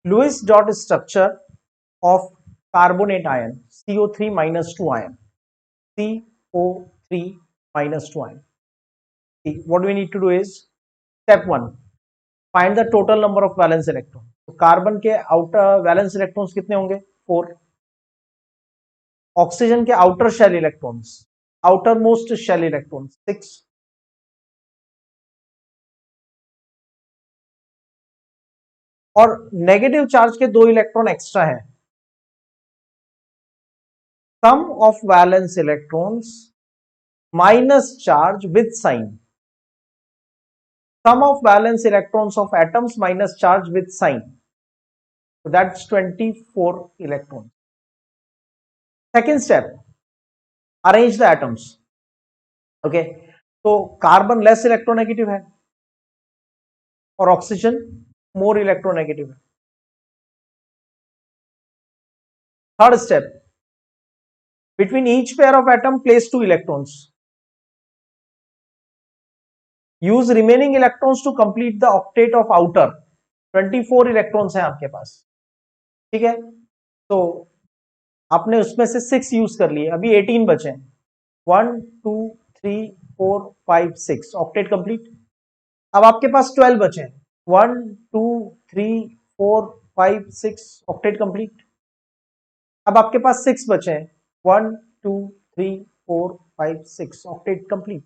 Lewis dot structure of carbonate ion, CO3 minus 2 ion, CO3 minus 2 ion. See, what we need to do is step 1, find the total number of valence electron. तो carbon के outer valence electrons कितने होंगे? 4. Oxygen के outer shell electrons, outermost shell electrons 6. और negative charge के 2 electron extra है. Sum of valence electrons minus charge with sign. Sum of valence electrons of atoms minus charge with sign. So that's 24 electrons. Second step, arrange the atoms. Okay, so carbon less electronegative है और oxygen more electronegative है. Third step, between each pair of atom place 2 electrons. Use remaining electrons to complete the octet of outer. 24 electrons हैं आपके पास, ठीक है. तो आपने उसमें से 6 यूज कर लिए, अभी 18 बचे. 1 2 3 4 5 6, ऑक्टेट कंप्लीट. अब आपके पास 12 बचे. 1 2 3 4 5 6, ऑक्टेट कंप्लीट. अब आपके पास 6 बचे. 1 2 3 4 5 6, ऑक्टेट कंप्लीट.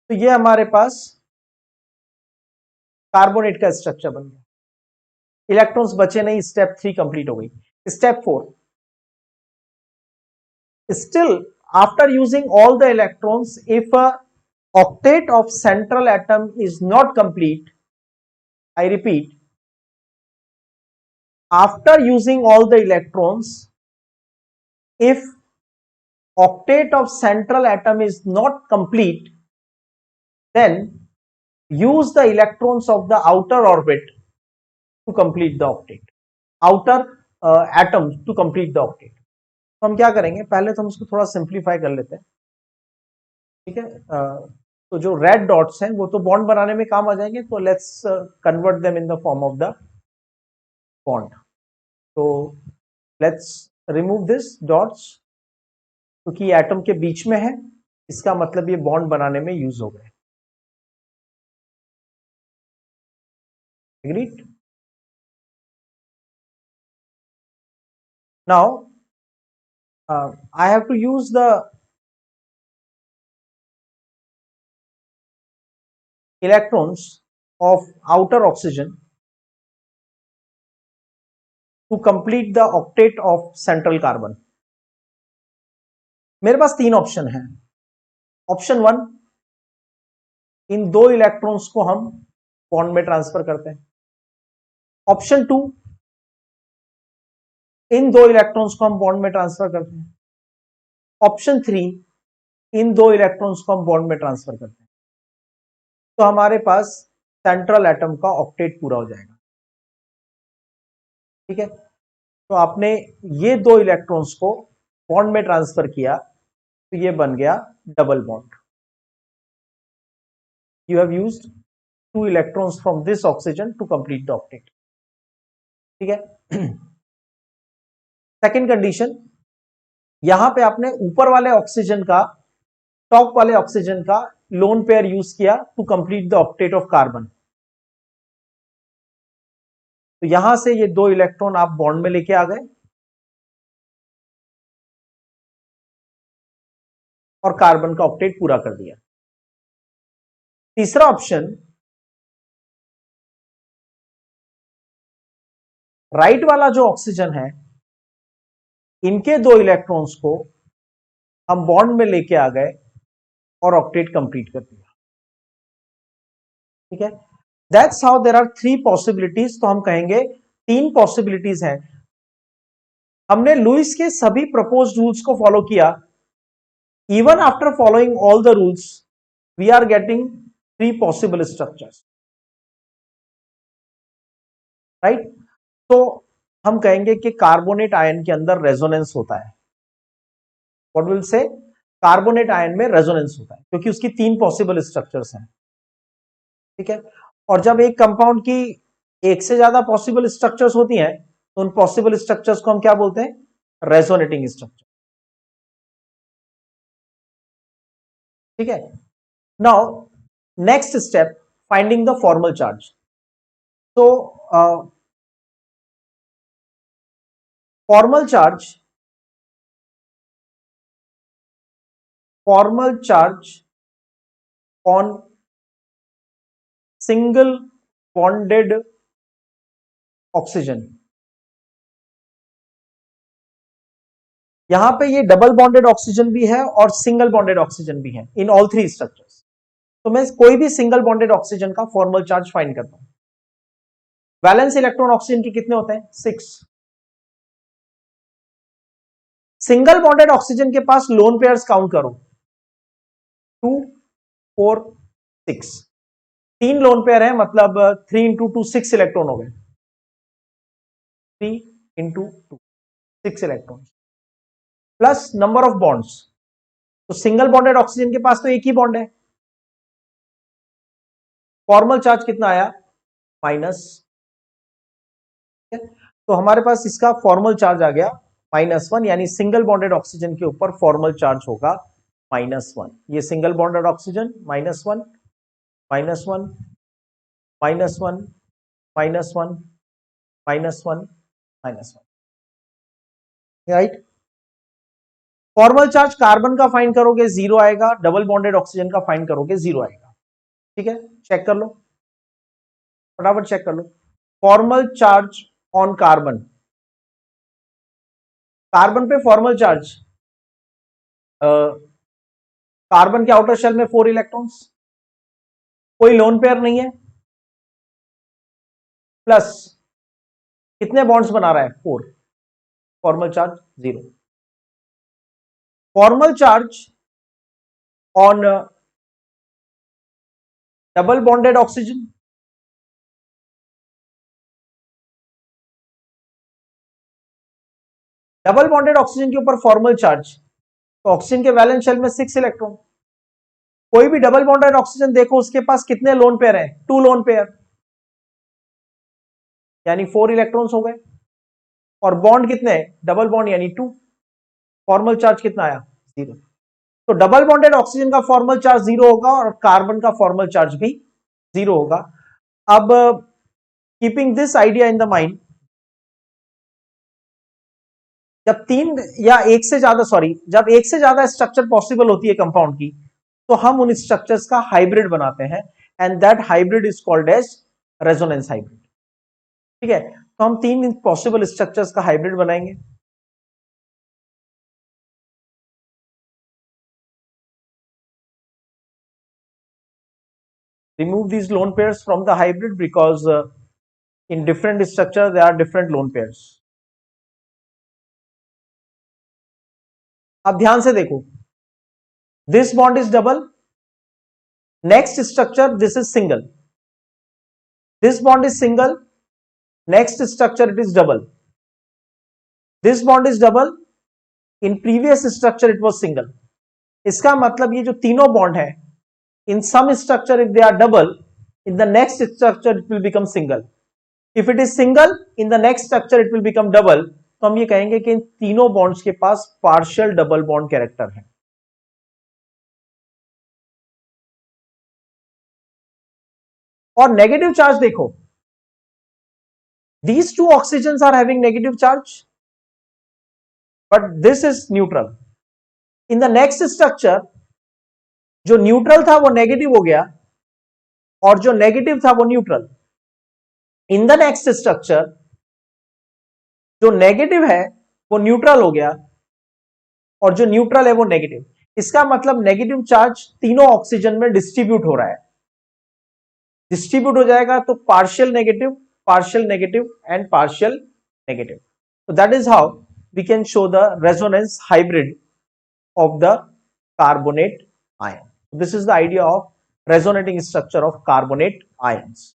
तो ये हमारे पास कार्बोनेट का स्ट्रक्चर बन गया. इलेक्ट्रॉन्स बचे नहीं, स्टेप 3 कंप्लीट हो गई. Step 4, still after using all the electrons, if a octet of central atom is not complete, I repeat, after using all the electrons, if octet of central atom is not complete, then use the electrons of the outer orbit to complete the octet, outer atom to complete the octet. तो हम क्या करेंगे, पहले तो हम उसको थोड़ा simplify कर लेते हैं, ठीक है. तो जो रेड डॉट्स हैं वो तो बॉन्ड बनाने में काम आ जाएंगे, तो let's convert them in the form of the bond. तो लेट्स रिमूव दिस डॉट्स, क्योंकि एटम के बीच में है, इसका मतलब ये बॉन्ड बनाने में यूज हो गए. Agreed? Now I have to use the electrons of outer oxygen to complete the octet of central carbon. मेरे पास 3 ऑप्शन हैं. ऑप्शन 1, इन 2 इलेक्ट्रॉन्स को हम बॉन्ड में ट्रांसफर करते हैं. ऑप्शन 2, इन 2 इलेक्ट्रॉन्स को हम बॉन्ड में ट्रांसफर करते हैं. ऑप्शन 3, इन 2 इलेक्ट्रॉन्स को हम बॉन्ड में ट्रांसफर करते हैं. तो हमारे पास सेंट्रल एटम का ऑक्टेट पूरा हो जाएगा, ठीक है. तो आपने ये 2 इलेक्ट्रॉन्स को बॉन्ड में ट्रांसफर किया, तो ये बन गया double bond. You have used 2 electrons from this oxygen to complete the octet, ठीक है. सेकेंड कंडीशन, यहां पे आपने ऊपर वाले ऑक्सीजन का, टॉप वाले ऑक्सीजन का लोन पेयर यूज किया to complete the octet of carbon. तो यहां से ये 2 इलेक्ट्रॉन आप बॉन्ड में लेके आ गए और कार्बन का ऑक्टेट पूरा कर दिया. तीसरा ऑप्शन, राइट वाला जो ऑक्सीजन है, इनके 2 इलेक्ट्रॉन्स को हम बॉन्ड में लेके आ गए और ऑक्टेट कंप्लीट कर दिया, ठीक है. That's how there are 3 possibilities. तो हम कहेंगे 3 पॉसिबिलिटीज हैं. हमने लुईस के सभी प्रपोज्ड रूल्स को फॉलो किया. Even after following all the rules, we are getting 3 possible structures, right. तो हम कहेंगे कि कार्बोनेट आयन के अंदर रेजोनेंस होता है. What will say, carbonate ion में रेजोनेंस होता है, क्योंकि उसकी 3 पॉसिबल स्ट्रक्चर्स हैं, ठीक है. और जब एक कंपाउंड की एक से ज्यादा पॉसिबल स्ट्रक्चर्स होती हैं तो उन पॉसिबल स्ट्रक्चर्स को हम क्या बोलते हैं? Resonating structure. ठीक है। Now next step, finding the formal charge. तो formal charge on single bonded oxygen. यहां पे ये डबल बॉन्डेड ऑक्सीजन भी है और सिंगल बॉन्डेड ऑक्सीजन भी है इन ऑल थ्री स्ट्रक्चर्स। तो मैं कोई भी सिंगल बॉन्डेड ऑक्सीजन का फॉर्मल चार्ज फाइंड करता हूं। वैलेंस इलेक्ट्रॉन ऑक्सीजन के कितने होते हैं? 6। सिंगल बॉन्डेड ऑक्सीजन के पास लोन पेयर्स काउंट करो, 2, 4, 6। 3 लोन पेयर है, मतलब 3 इंटू 2 6 इलेक्ट्रॉन हो गए। 3 into 2 6 electron plus number of bonds. तो सिंगल बॉन्डेड ऑक्सीजन के पास तो एक ही बॉन्ड है। फॉर्मल चार्ज कितना आया? माइनस। तो हमारे पास इसका फॉर्मल चार्ज आ गया -1, यानी सिंगल बॉन्डेड ऑक्सीजन के ऊपर फॉर्मल चार्ज होगा -1। ये single bonded oxygen -1, -1, -1, -1, -1, -1, right. Formal charge carbon का फाइंड करोगे 0 आएगा, डबल बॉन्डेड ऑक्सीजन का फाइंड करोगे 0 आएगा। ठीक है, चेक कर लो, फटाफट चेक कर लो। Formal charge on carbon, carbon पे फॉर्मल चार्ज, कार्बन के आउटर शेल में 4 इलेक्ट्रॉन्स, कोई लोन पेयर नहीं है, प्लस कितने बॉन्ड्स बना रहा है? 4। Formal charge 0। Formal charge on double bonded oxygen, double bonded oxygen के ऊपर फॉर्मल चार्ज, तो ऑक्सीजन के वैलेंस शेल में 6 इलेक्ट्रॉन। कोई भी डबल बॉन्डेड ऑक्सीजन देखो, उसके पास कितने लोन पेयर हैं? 2 लोन पेयर, यानी 4 इलेक्ट्रॉन्स हो गए। और बॉन्ड कितने हैं? डबल बॉन्ड यानी 2। फॉर्मल चार्ज कितना आया? 0। तो डबल बॉन्डेड ऑक्सीजन का फॉर्मल चार्ज 0 होगा और कार्बन का फॉर्मल चार्ज भी 0 होगा। अब keeping this idea in the mind, जब जब एक से ज्यादा स्ट्रक्चर पॉसिबल होती है कंपाउंड की, तो हम उन स्ट्रक्चर्स का हाइब्रिड बनाते हैं, and that hybrid is called as resonance hybrid. ठीक है, तो हम 3 पॉसिबल स्ट्रक्चर्स का हाइब्रिड बनाएंगे। Remove these lone pairs from the hybrid because in different structure there are different lone pairs. अब ध्यान से देखो, this bond is double, next structure this is single, this bond is single, next structure it is double, this bond is double, in previous structure it was single. इसका मतलब ये जो तीनों bond है, in some structure if they are double, in the next structure it will become single. If it is single, in the next structure it will become double. तो हम ये कहेंगे कि इन तीनों बॉन्ड्स के पास पार्शियल डबल बॉन्ड कैरेक्टर है। और negative charge देखो, these two oxygens are having negative charge, but this is neutral. In the next structure, जो न्यूट्रल था वो नेगेटिव हो गया और जो नेगेटिव था वो neutral. In the next structure जो नेगेटिव है वो न्यूट्रल हो गया और जो न्यूट्रल है वो नेगेटिव। इसका मतलब नेगेटिव चार्ज तीनों ऑक्सीजन में डिस्ट्रीब्यूट हो रहा है। डिस्ट्रीब्यूट हो जाएगा तो partial negative and partial negative. So that is how we can show the resonance hybrid of the carbonate ion. This is the idea of resonating structure of carbonate ions.